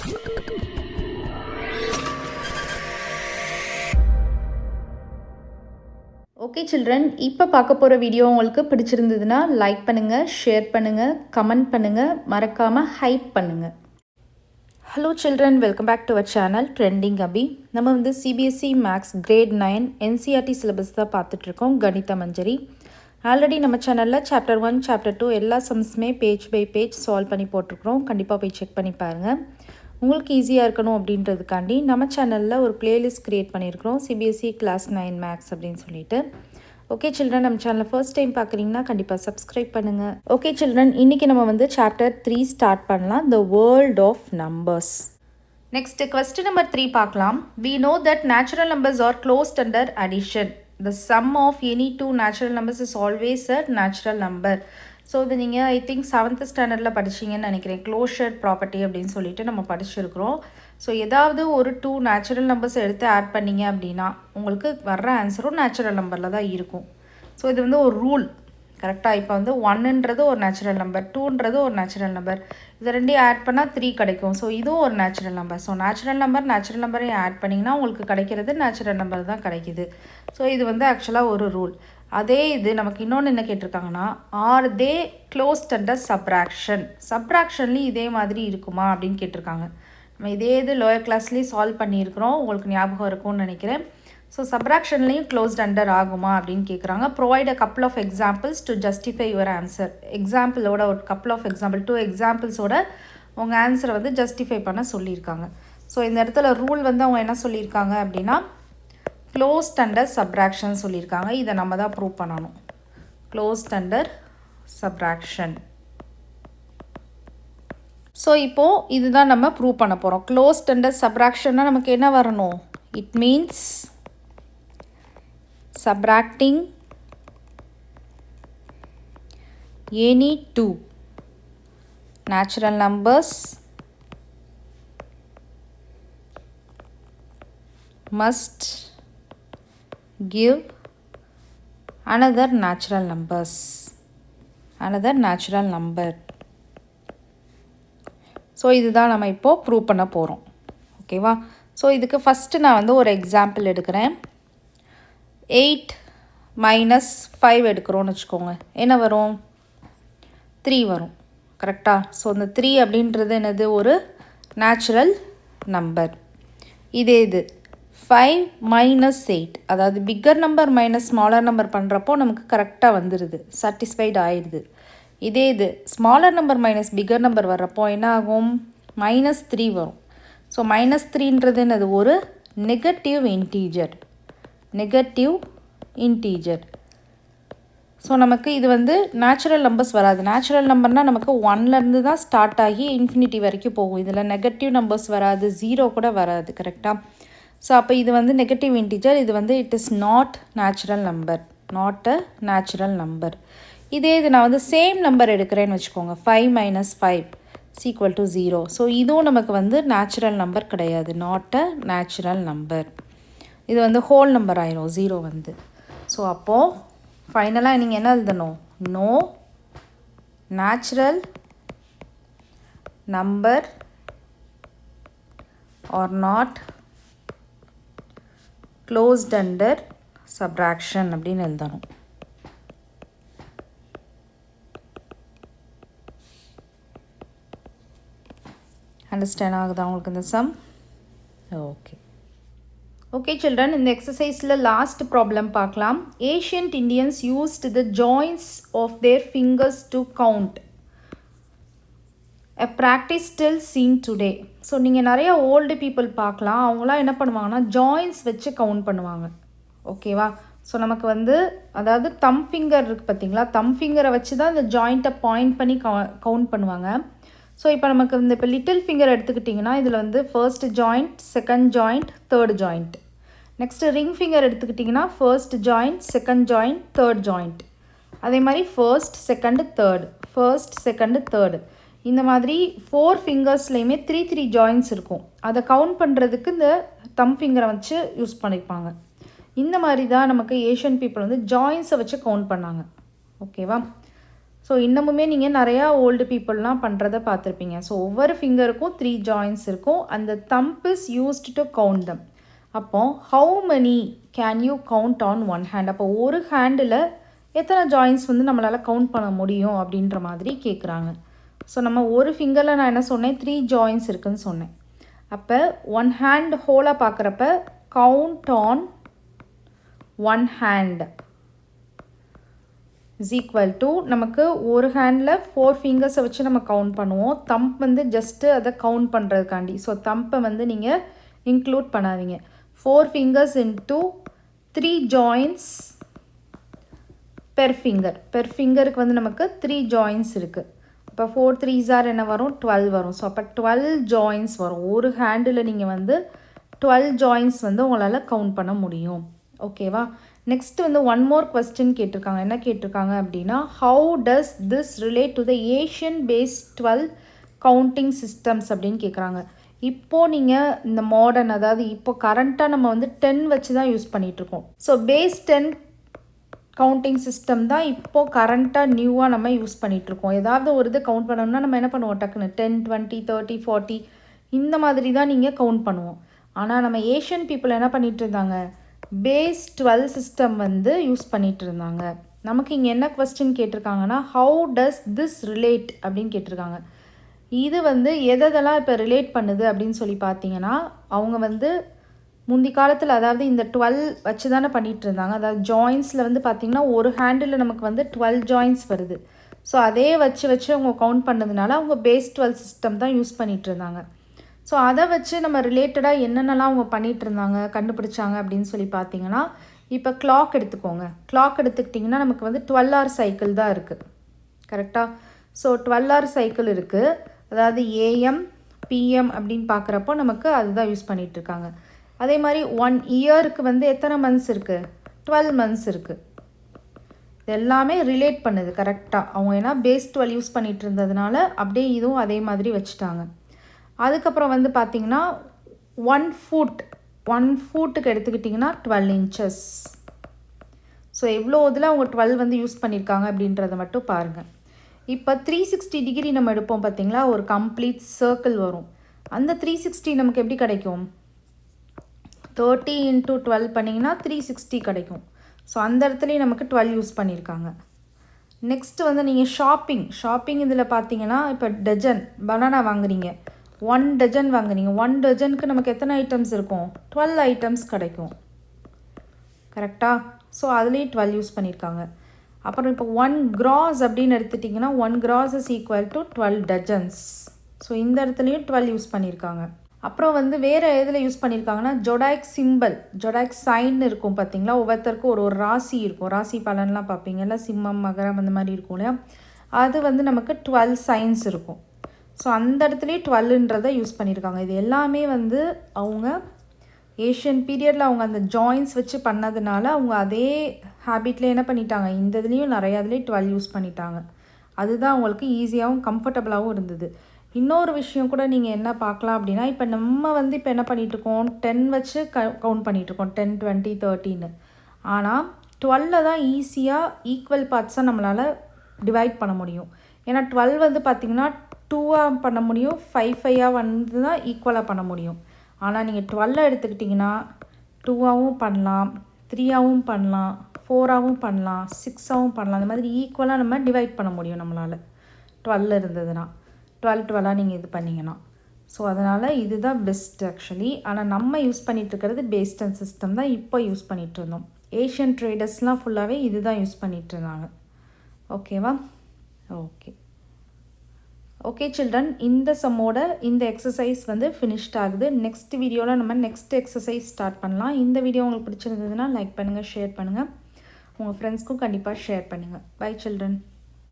Okay children, இப்போ பார்க்க போகிற வீடியோ உங்களுக்கு பிடிச்சிருந்ததுன்னா லைக் பண்ணுங்கள், ஷேர் பண்ணுங்கள், கமெண்ட் பண்ணுங்கள், மறக்காமல் ஹைப் பண்ணுங்கள். Hello children, welcome back to our channel trending Abhi. நம்ம வந்து CBSE maths grade 9 NCERT syllabus தான் பார்த்துட்ருக்கோம், கணித மஞ்சரி. ஆல்ரெடி நம்ம சேனலில் சாப்டர் 1 சாப்டர் 2 எல்லா சம்ஸுமே பேஜ் பை பேஜ் சால்வ் பண்ணி போட்டிருக்கிறோம். கண்டிப்பாக போய் செக் பண்ணி பாருங்கள். உங்களுக்கு ஈஸியாக இருக்கணும் அப்படின்றதுக்காண்டி நம்ம சேனலில் ஒரு பிளேலிஸ்ட் க்ரியேட் பண்ணியிருக்கிறோம், சிபிஎஸ்சி கிளாஸ் 9 மேக்ஸ் அப்படின்னு சொல்லிட்டு. ஓகே சில்ட்ரன், நம்ம சேனலை ஃபர்ஸ்ட் டைம் பார்க்குறீங்கன்னா கண்டிப்பாக சப்ஸ்கிரைப் பண்ணுங்கள். ஓகே சில்ட்ரன், இன்றைக்கி நம்ம வந்து சாப்டர் 3 ஸ்டார்ட் பண்ணலாம், the world of numbers. Next question number 3 பார்க்கலாம். We know that natural numbers are closed under addition. The sum of any two natural numbers is always a natural number. So இது நீங்கள் I think 7th ஸ்டாண்டர்டில் படிச்சிங்கன்னு நினைக்கிறேன், closure property அப்படின்னு சொல்லிட்டு நம்ம படிச்சிருக்கிறோம். So ஏதாவது ஒரு 2 நேச்சுரல் நம்பர்ஸ் எடுத்து ஆட் பண்ணிங்க அப்படின்னா உங்களுக்கு வர்ற ஆன்சரும் நேச்சுரல் நம்பரில் தான் இருக்கும். ஸோ இது வந்து ஒரு ரூல் கரெக்டாக. இப்போ வந்து 1ன்றது ஒரு நேச்சுரல் நம்பர், 2ன்றது ஒரு நேச்சுரல் நம்பர், இது ரெண்டையும் ஆட் பண்ணால் 3 கிடைக்கும். ஸோ இதுவும் ஒரு நேச்சுரல் நம்பர். ஸோ நேச்சுரல் நம்பரையும் ஆட் பண்ணிங்கன்னா உங்களுக்கு கிடைக்கிறது நேச்சுரல் நம்பர் தான் கிடைக்கிது. ஸோ இது வந்து ஆக்சுவலாக ஒரு ரூல். அதே இது நமக்கு இன்னொன்று என்ன கேட்டிருக்காங்கன்னா, ஆர் தே க்ளோஸ்ட் அண்டர் சப்ராக்ஷன். சப்ராக்ஷன்லேயும் இதே மாதிரி இருக்குமா அப்படின்னு கேட்டிருக்காங்க. நம்ம இதே இது லோயர் கிளாஸ்லேயும் சால்வ் பண்ணியிருக்கிறோம், உங்களுக்கு ஞாபகம் இருக்கும்னு நினைக்கிறேன். ஸோ சப்ராக்ஷன்லேயும் க்ளோஸ்ட் அண்டர் ஆகுமா அப்படின்னு கேட்குறாங்க. Provide a couple of examples to justify your answer. எக்ஸாம்பிளோட ஒரு கப்புள் ஆஃப் எக்ஸாம்பிள் 2 எக்ஸாம்பிள்ஸோட உங்கள் ஆன்சரை வந்து ஜஸ்டிஃபை பண்ண சொல்லியிருக்காங்க. ஸோ இந்த இடத்துல ரூல் வந்து அவங்க என்ன சொல்லியிருக்காங்க அப்படின்னா, க்ளோஸ்ட் அண்டர் சப்ராக்ஷன் சொல்லியிருக்காங்க. இதை நம்ம தான் ப்ரூவ் பண்ணணும். Closed under subtraction. ஸோ இப்போது இதுதான் நம்ம ப்ரூவ் பண்ண போகிறோம். க்ளோஸ்ட் அண்டர் சப்ராக்ஷன்னா நமக்கு என்ன வரணும்? It means subtracting any two natural numbers must give another natural number. So இதுதான் நம்ம இப்போது ப்ரூவ் பண்ண போகிறோம். ஓகேவா? ஸோ இதுக்கு ஃபஸ்ட்டு நான் வந்து ஒரு எக்ஸாம்பிள் எடுக்கிறேன். 8 - 5 எடுக்கிறோன்னு வச்சுக்கோங்க, என்ன வரும்? 3 வரும். கரெக்டாக? ஸோ இந்த 3 அப்படின்றது என்னது? ஒரு நேச்சுரல் நம்பர். இதே இது 5 - 8, அதாவது bigger number minus smaller number பண்ணுறப்போ நமக்கு கரெக்டாக வந்துடுது, சாட்டிஸ்ஃபைடு ஆயிடுது. இதே இது smaller number minus bigger number வர்றப்போ என்ன ஆகும்? -3 வரும். ஸோ -3ன்றது என்னது? ஒரு நெகட்டிவ் இன்டீஜர். ஸோ நமக்கு இது வந்து நேச்சுரல் நம்பர்ஸ் வராது. நேச்சுரல் நம்பர்னால் நமக்கு 1லேருந்து தான் ஸ்டார்ட் ஆகி இன்ஃபினிட்டி வரைக்கும் போகும். இதில் நெகட்டிவ் நம்பர்ஸ் வராது, 0 கூட வராது. கரெக்டாக? ஸோ அப்போ இது வந்து நெகட்டிவ் இன்டீஜர். இது வந்து it is not natural number. இதே இது நான் வந்து சேம் நம்பர் எடுக்கிறேன்னு வச்சுக்கோங்க, 5 - 5 = 0. ஸோ இதுவும் நமக்கு வந்து நேச்சுரல் நம்பர் கிடையாது, நாட் அ நேச்சுரல் நம்பர். இது வந்து ஹோல் நம்பர் ஆயிரும் 0 வந்து. ஸோ அப்போது ஃபைனலாக நீங்கள் என்ன எழுதணும்? No natural number are not closed under subtraction அப்படின்னு எழுதணும். அண்டர்ஸ்டாண்ட் ஆகுதா உங்களுக்கு இந்த சம்? ஓகே சில்ட்ரன், இந்த எக்ஸசைஸில் லாஸ்ட் ப்ராப்ளம் பார்க்கலாம். Ancient Indians used the joints of their fingers to count. a practice still seen today. So நீங்கள் நிறைய ஓல்டு பீப்புள் பார்க்கலாம், அவங்களாம் என்ன பண்ணுவாங்கன்னா ஜாயின்ட்ஸ் வச்சு கவுண்ட் பண்ணுவாங்க. ஓகேவா? ஸோ நமக்கு வந்து அதாவது தம் ஃபிங்கர் இருக்குது பார்த்தீங்களா, தம் ஃபிங்கரை வச்சு தான் இந்த ஜாயிண்ட்டை பாயிண்ட் பண்ணி கவுண்ட் பண்ணுவாங்க. ஸோ இப்போ நமக்கு இந்த இப்போ லிட்டில் ஃபிங்கர் எடுத்துக்கிட்டிங்கன்னா இதில் வந்து first joint, second joint, third joint. Next ring finger எடுத்துக்கிட்டிங்கன்னா first joint, second joint, third joint. அதே மாதிரி ஃபர்ஸ்ட் செகண்டு தேர்டு, இந்த மாதிரி 4 ஃபிங்கர்ஸ்லேயுமே 3 ஜாயின்ட்ஸ் இருக்கும். அதை கவுண்ட் பண்ணுறதுக்கு இந்த தம் ஃபிங்கரை வச்சு யூஸ் பண்ணியிருப்பாங்க. இந்த மாதிரி தான் நமக்கு ஏஷியன் பீப்புள் வந்து ஜாயின்ஸை வச்சு கவுண்ட் பண்ணாங்க. ஓகேவா? ஸோ இன்னமுமே நீங்கள் நிறையா ஓல்டு பீப்புளெலாம் பண்ணுறத பார்த்துருப்பீங்க. ஸோ ஒவ்வொரு ஃபிங்கருக்கும் 3 ஜாயின்ஸ் இருக்கும். அந்த thumb is used to count them. அப்போ how many can you count on one hand? அப்போ ஒரு ஹேண்டில் எத்தனை ஜாயின்ஸ் வந்து நம்மளால் கவுண்ட் பண்ண முடியும் அப்படின்ற மாதிரி கேட்குறாங்க. ஸோ நம்ம ஒரு ஃபிங்கரில் நான் என்ன சொன்னேன், 3 ஜாயின்ஸ் இருக்குதுன்னு சொன்னேன். அப்போ ஒன் ஹேண்ட் ஹோலாக பார்க்குறப்ப count on one hand is equal to, நமக்கு ஒரு ஹேண்டில் 4 ஃபிங்கர்ஸை வச்சு நம்ம கவுண்ட் பண்ணுவோம். தம்ப் வந்து ஜஸ்ட்டு அதை கவுண்ட் பண்ணுறதுக்காண்டி. ஸோ தம்பை வந்து நீங்கள் இன்க்ளூட் பண்ணாதீங்க. 4 fingers into 3 joints per finger. Per ஃபிங்கருக்கு வந்து நமக்கு 3 ஜாயின்ஸ் இருக்குது. இப்போ 4 3s என்ன வரும், 12 வரும். ஸோ அப்போ 12 ஜாயின்ஸ் வரும். ஒரு ஹேண்டில் நீங்கள் வந்து 12 ஜாயின்ஸ் வந்து உங்களால் கவுண்ட் பண்ண முடியும். ஓகேவா? நெக்ஸ்ட் வந்து ஒன் மோர் கொஸ்டின் கேட்டிருக்காங்க. என்ன கேட்டிருக்காங்க அப்படின்னா, how does this relate to the Asian base 12 counting systems அப்படின்னு கேட்குறாங்க. இப்போது நீங்கள் இந்த மாடர்ன், அதாவது இப்போ கரண்ட்டாக நம்ம வந்து 10 வச்சு தான் யூஸ் பண்ணிகிட்ருக்கோம். ஸோ பேஸ் 10 கவுண்டிங் சிஸ்டம் தான் இப்போது கரண்ட்டாக நியூவாக நம்ம யூஸ் பண்ணிகிட்ருக்கோம். ஏதாவது ஒரு இது கவுண்ட் பண்ணணும்னா நம்ம என்ன பண்ணுவோம், டக்குன்னு 10 20 30 40 இந்த மாதிரி தான் நீங்கள் கவுண்ட் பண்ணுவோம். ஆனால் நம்ம ஏஷியன் பீப்புள் என்ன பண்ணிகிட்டு இருந்தாங்க, பேஸ் 12 சிஸ்டம் வந்து யூஸ் பண்ணிகிட்டு இருந்தாங்க. நமக்கு இங்கே என்ன கொஸ்டின் கேட்டிருக்காங்கன்னா, ஹவு டஸ் திஸ் ரிலேட் அப்படின்னு கேட்டிருக்காங்க. இது வந்து எதெல்லாம் இப்போ ரிலேட் பண்ணுது அப்படின்னு சொல்லி பார்த்தீங்கன்னா, அவங்க வந்து முந்தி காலத்தில், அதாவது இந்த 12 வச்சு தானே பண்ணிகிட்டு இருந்தாங்க. அதாவது ஜாயின்ஸில் வந்து பார்த்திங்கன்னா ஒரு ஹேண்டில் நமக்கு வந்து 12 ஜாயின்ஸ் வருது. ஸோ அதே வச்சு அவங்க கவுண்ட் பண்ணதுனால அவங்க பேஸ் 12 சிஸ்டம் தான் யூஸ் பண்ணிகிட்டு இருந்தாங்க. ஸோ அதை வச்சு நம்ம ரிலேட்டடாக என்னென்னலாம் அவங்க பண்ணிகிட்டு இருந்தாங்க, கண்டுபிடிச்சாங்க அப்படின்னு சொல்லி பார்த்தீங்கன்னா, இப்போ கிளாக் எடுத்துக்கோங்க. கிளாக் எடுத்துக்கிட்டிங்கன்னா நமக்கு வந்து 12 hour சைக்கிள் தான் இருக்குது. கரெக்டாக? ஸோ 12 hour சைக்கிள் இருக்குது. அதாவது ஏஎம் பிஎம் அப்படின்னு பார்க்குறப்போ நமக்கு அதுதான் யூஸ் பண்ணிகிட்ருக்காங்க. அதே மாதிரி 1 இயருக்கு வந்து எத்தனை மந்த்ஸ் இருக்குது, 12 months இருக்குது. இது எல்லாமே ரிலேட் பண்ணுது கரெக்டாக. அவங்க ஏன்னா பேஸ் 12 யூஸ் பண்ணிகிட்டு இருந்ததுனால அப்படியே இதுவும் அதே மாதிரி வச்சுட்டாங்க. அதுக்கப்புறம் வந்து பார்த்திங்கன்னா 1 ஃபூட்டுக்கு எடுத்துக்கிட்டிங்கன்னா 12 inches. ஸோ எவ்வளோ இதில் அவங்க 12 வந்து யூஸ் பண்ணியிருக்காங்க அப்படின்றத மட்டும் பாருங்கள். இப்போ 360 டிகிரி நம்ம எடுப்போம் பார்த்திங்களா, ஒரு கம்ப்ளீட் சர்க்கிள் வரும். அந்த 360 நமக்கு எப்படி கிடைக்கும், 30 × 12 பண்ணிங்கன்னா 360 கிடைக்கும். ஸோ அந்த இடத்துலையும் நமக்கு 12 யூஸ் பண்ணியிருக்காங்க. நெக்ஸ்ட்டு வந்து நீங்கள் ஷாப்பிங் இதில் பார்த்தீங்கன்னா, இப்போ டஜன் பனானா வாங்குறீங்க, 1 டஜன் வாங்குறீங்க. 1 டஜனுக்கு நமக்கு எத்தனை ஐட்டம்ஸ் இருக்கும், 12 ஐட்டம்ஸ் கிடைக்கும். கரெக்டாக? ஸோ அதுலேயும் 12 யூஸ் பண்ணியிருக்காங்க. அப்புறம் இப்போ 1 gross அப்படின்னு எடுத்துட்டிங்கன்னா 1 gross is equal to 12 dozens. So இந்த இடத்துலையும் 12 யூஸ் பண்ணியிருக்காங்க. அப்புறம் வந்து வேறு எதில் யூஸ் பண்ணியிருக்காங்கன்னா, ஜொடாய்க் சிம்பிள், ஜொடாய்க் சைன் இருக்கும் பார்த்தீங்களா, ஒவ்வொருத்தருக்கும் ஒரு ராசி இருக்கும். ராசி பலன்லாம் பார்ப்பீங்கல்ல, சிம்மம் மகரம் அந்த மாதிரி இருக்கும் இல்லையா, அது வந்து நமக்கு 12 சைன்ஸ் இருக்கும். ஸோ அந்த இடத்துலையும் 12ன்றதை யூஸ் பண்ணியிருக்காங்க. இது எல்லாமே வந்து அவங்க ஏஷியன் பீரியடில் அவங்க அந்த ஜாயின்ஸ் வச்சு பண்ணதுனால அவங்க அதே ஹேபிட்டில் என்ன பண்ணிட்டாங்க, இந்த இதுலேயும் நிறையா இதுலேயும் 12 யூஸ் பண்ணிட்டாங்க. அதுதான் அவங்களுக்கு ஈஸியாகவும் கம்ஃபர்டபுளாகவும் இருந்தது. இன்னொரு விஷயம் கூட நீங்கள் என்ன பார்க்கலாம் அப்படின்னா, இப்போ நம்ம வந்து இப்போ என்ன பண்ணிகிட்ருக்கோம், 10 வச்சு கவுண்ட் பண்ணிகிட்ருக்கோம், 10 20 30ன்னு. ஆனால் 12 தான் ஈஸியாக ஈக்குவல் பார்ட்ஸாக நம்மளால் டிவைட் பண்ண முடியும். ஏன்னா 12 வந்து பார்த்திங்கன்னா 2ஆக பண்ண முடியும், 5 5ஆக வந்து தான் ஈக்குவலாக பண்ண முடியும். ஆனால் நீங்கள் 12 எடுத்துக்கிட்டிங்கன்னா 2ஆகவும் பண்ணலாம், 3ஆகவும் பண்ணலாம், 4ஆகவும் பண்ணலாம், 6ஆகவும் பண்ணலாம். அந்த மாதிரி ஈக்குவலாக நம்ம டிவைட் பண்ண முடியும் நம்மளால் 12 இருந்ததுன்னா. 12 நீங்கள் இது பண்ணிங்கன்னா. ஸோ அதனால் இதுதான் பெஸ்ட் ஆக்சுவலி. ஆனால் நம்ம யூஸ் பண்ணிகிட்ருக்கிறது பேஸ் 10 சிஸ்டம் தான் இப்போ யூஸ் பண்ணிகிட்ருந்தோம். ஏஷியன் ட்ரேடர்ஸ்லாம் ஃபுல்லாகவே இது தான் யூஸ் பண்ணிகிட்ருந்தாங்க. ஓகேவா? ஓகே சில்ட்ரன், இந்த சம்மோட இந்த எக்ஸசைஸ் வந்து ஃபினிஷ்ட் ஆகுது. நெக்ஸ்ட் வீடியோவில் நம்ம நெக்ஸ்ட் எக்ஸசைஸ் ஸ்டார்ட் பண்ணலாம். இந்த வீடியோ உங்களுக்கு பிடிச்சிருந்ததுன்னா லைக் பண்ணுங்கள், ஷேர் பண்ணுங்கள், உங்கள் ஃப்ரெண்ட்ஸ்க்கும் கண்டிப்பாக ஷேர் பண்ணுங்கள். Bye children.